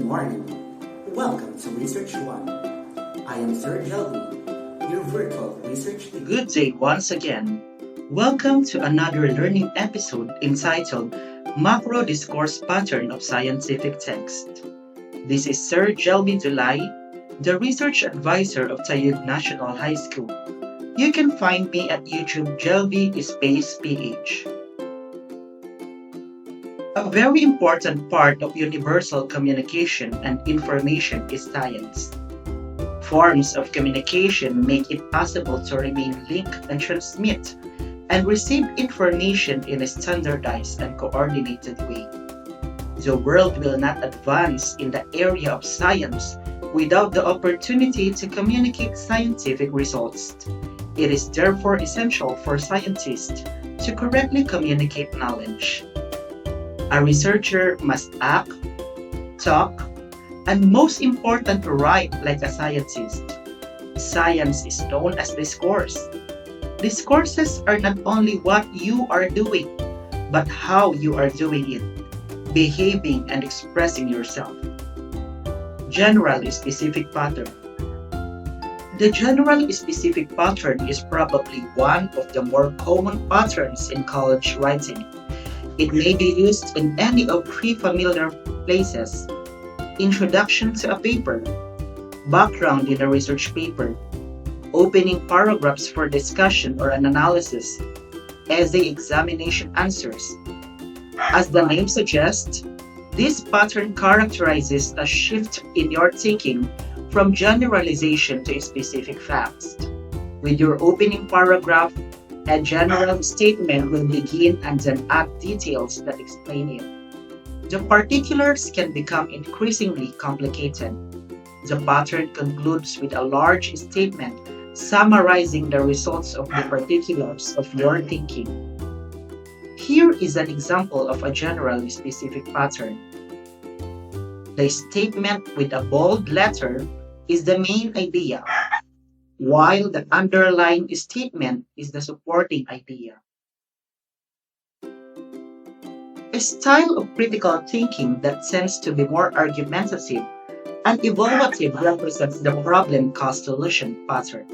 morning. Welcome to Research One. I am Sir Jelby, your virtual research lead. Good day once again. Welcome to another learning episode entitled Macro Discourse Pattern of Scientific Text. This is Sir Jelby Dulay, the research advisor of Tayoug National High School. You can find me at YouTube Jelby_PH. A very important part of universal communication and information is science. Forms of communication make it possible to remain linked and transmit and receive information in a standardized and coordinated way. The world will not advance in the area of science without the opportunity to communicate scientific results. It is therefore essential for scientists to correctly communicate knowledge. A researcher must act, talk, and most important, write like a scientist. Science is known as discourse. Discourses are not only what you are doing, but how you are doing it, behaving and expressing yourself. General specific pattern. The general specific pattern is probably one of the more common patterns in college writing. It may be used in any of three familiar places: introduction to a paper, background in a research paper, opening paragraphs for discussion or an analysis, essay examination answers. As the name suggests, this pattern characterizes a shift in your thinking from generalization to specific facts. With your opening paragraph, a general statement will begin and then add details that explain it. The particulars can become increasingly complicated. The pattern concludes with a large statement summarizing the results of the particulars of your thinking. Here is an example of a general specific pattern. The statement with a bold letter is the main idea, while the underlined statement is the supporting idea. A style of critical thinking that tends to be more argumentative and evaluative represents the problem-cause-solution pattern.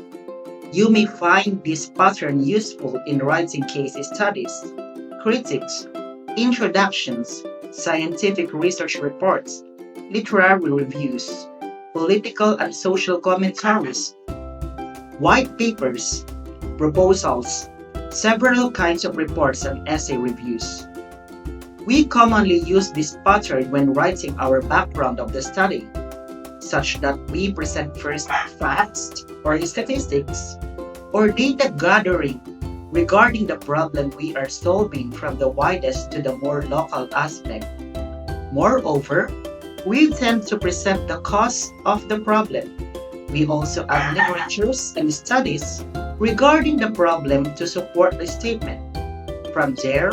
You may find this pattern useful in writing case studies, critiques, introductions, scientific research reports, literary reviews, political and social commentaries, white papers, proposals, several kinds of reports and essay reviews. We commonly use this pattern when writing our background of the study, such that we present first facts or statistics or data gathering regarding the problem we are solving from the widest to the more local aspect. Moreover, we tend to present the cause of the problem. We also add literatures and studies regarding the problem to support the statement. From there,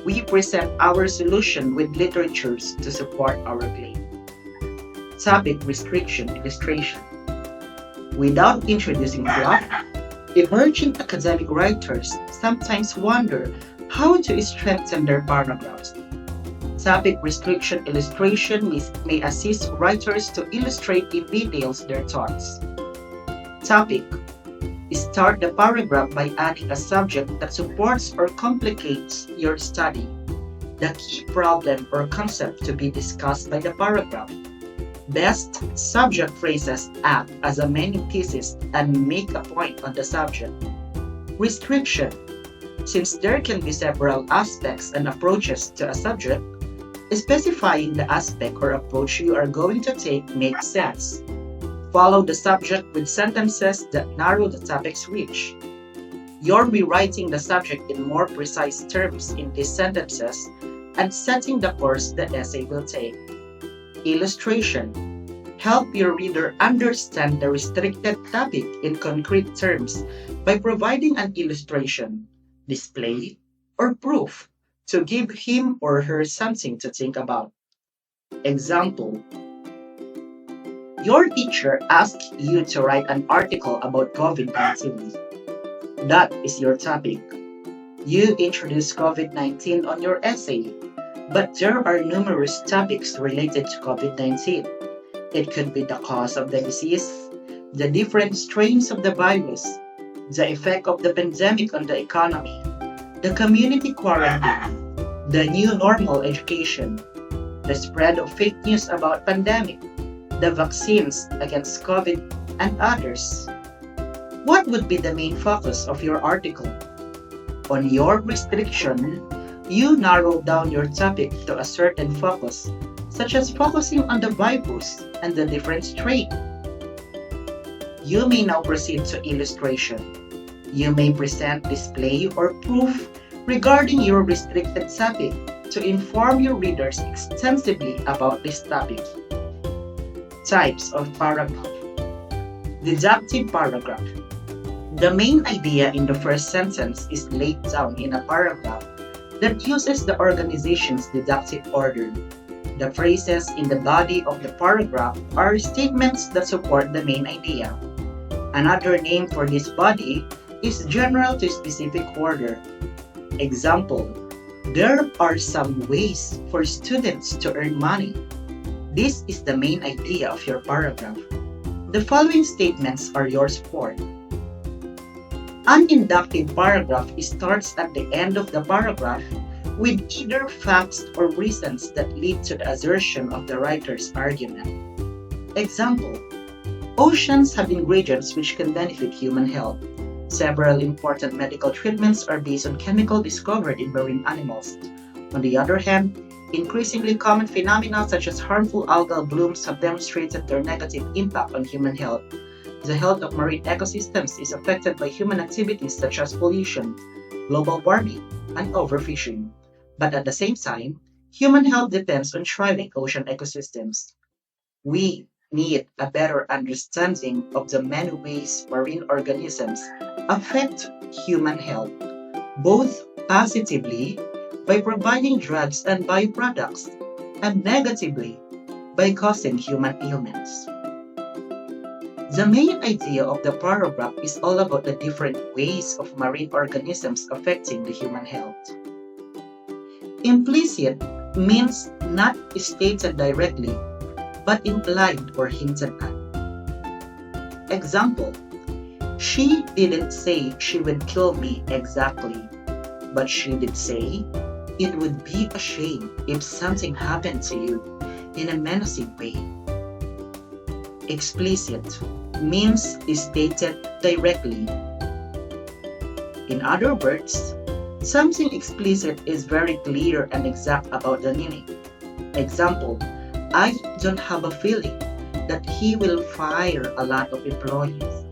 we present our solution with literatures to support our claim. Topic restriction illustration. Without introducing fluff, emerging academic writers sometimes wonder how to strengthen their paragraphs. Topic restriction illustration may assist writers to illustrate in details their thoughts. Topic. Start the paragraph by adding a subject that supports or complicates your study. The key problem or concept to be discussed by the paragraph. Best subject phrases act as a mini thesis and make a point on the subject. Restriction. Since there can be several aspects and approaches to a subject, specifying the aspect or approach you are going to take makes sense. Follow the subject with sentences that narrow the topic's reach. You're rewriting the subject in more precise terms in these sentences and setting the course the essay will take. Illustration. Help your reader understand the restricted topic in concrete terms by providing an illustration, display, or proof to give him or her something to think about. Example. Your teacher asked you to write an article about COVID-19. That is your topic. You introduce COVID-19 on your essay. But there are numerous topics related to COVID-19. It could be the cause of the disease, the different strains of the virus, the effect of the pandemic on the economy, the community quarantine, the new normal education, the spread of fake news about pandemic, the vaccines against COVID, and others. What would be the main focus of your article? On your restriction, you narrow down your topic to a certain focus, such as focusing on the virus and the different strain. You may now proceed to illustration. You may present display or proof regarding your restricted topic to inform your readers extensively about this topic. Types of paragraph. Deductive paragraph. The main idea in the first sentence is laid down in a paragraph that uses the organization's deductive order. The phrases in the body of the paragraph are statements that support the main idea. Another name for this body is general to specific order. Example, there are some ways for students to earn money. This is the main idea of your paragraph. The following statements are your support. An inductive paragraph starts at the end of the paragraph with either facts or reasons that lead to the assertion of the writer's argument. Example, oceans have ingredients which can benefit human health. Several important medical treatments are based on chemicals discovered in marine animals. On the other hand, increasingly common phenomena such as harmful algal blooms have demonstrated their negative impact on human health. The health of marine ecosystems is affected by human activities such as pollution, global warming, and overfishing. But at the same time, human health depends on thriving ocean ecosystems. We need a better understanding of the many ways marine organisms affect human health, both positively by providing drugs and byproducts, and negatively by causing human ailments. The main idea of the paragraph is all about the different ways of marine organisms affecting the human health. Implicit means not stated directly, but implied or hinted at. Example, she didn't say she would kill me exactly, but she did say, it would be a shame if something happened to you in a menacing way. Explicit means stated directly. In other words, something explicit is very clear and exact about the meaning. Example, I don't have a feeling that he will fire a lot of employees.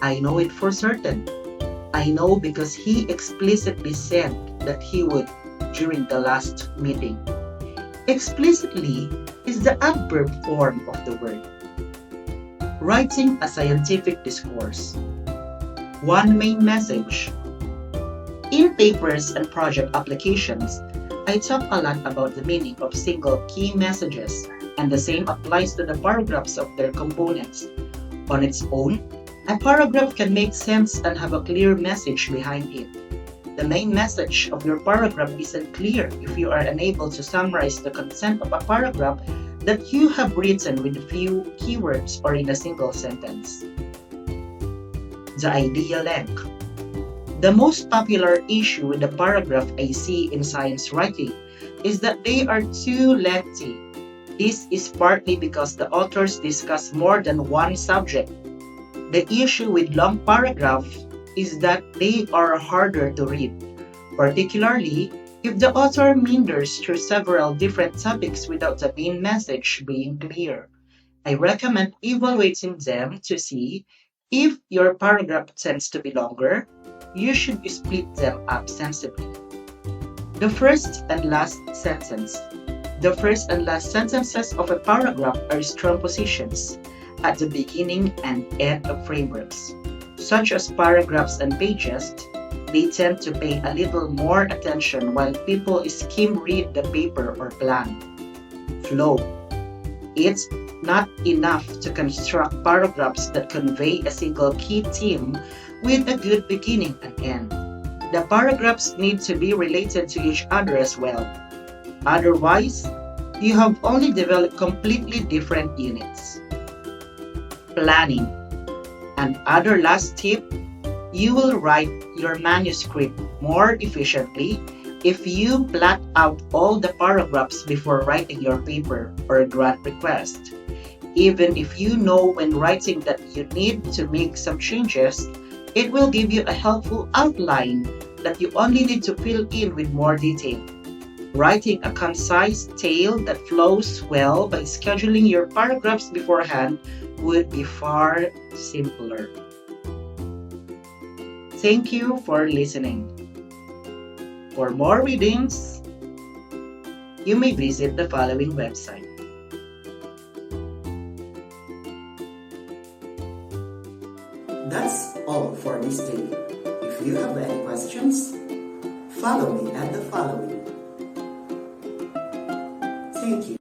I know it for certain. I know because he explicitly said that he would during the last meeting. Explicitly is the adverb form of the word. Writing a scientific discourse. One main message. In papers and project applications, I talk a lot about the meaning of single key messages, and the same applies to the paragraphs of their components. On its own, a paragraph can make sense and have a clear message behind it. The main message of your paragraph isn't clear if you are unable to summarize the content of a paragraph that you have written with few keywords or in a single sentence. The idea length. The most popular issue with the paragraph I see in science writing is that they are too lengthy. This is partly because the authors discuss more than one subject. The issue with long paragraphs is that they are harder to read, particularly if the author meanders through several different topics without the main message being clear. I recommend evaluating them to see if your paragraph tends to be longer. You should split them up sensibly. The first and last sentence. The first and last sentences of a paragraph are strong positions at the beginning and end of frameworks. Such as paragraphs and pages, they tend to pay a little more attention while people skim read the paper or plan. Flow. It's not enough to construct paragraphs that convey a single key theme with a good beginning and end. The paragraphs need to be related to each other as well. Otherwise, you have only developed completely different units. Planning. And other last tip, you will write your manuscript more efficiently if you plot out all the paragraphs before writing your paper or grant request. Even if you know when writing that you need to make some changes, it will give you a helpful outline that you only need to fill in with more detail. Writing a concise tale that flows well by scheduling your paragraphs beforehand would be far simpler. Thank you for listening. For more readings, you may visit the following website. That's all for this day. If you have any questions, follow me at the following. Thank you.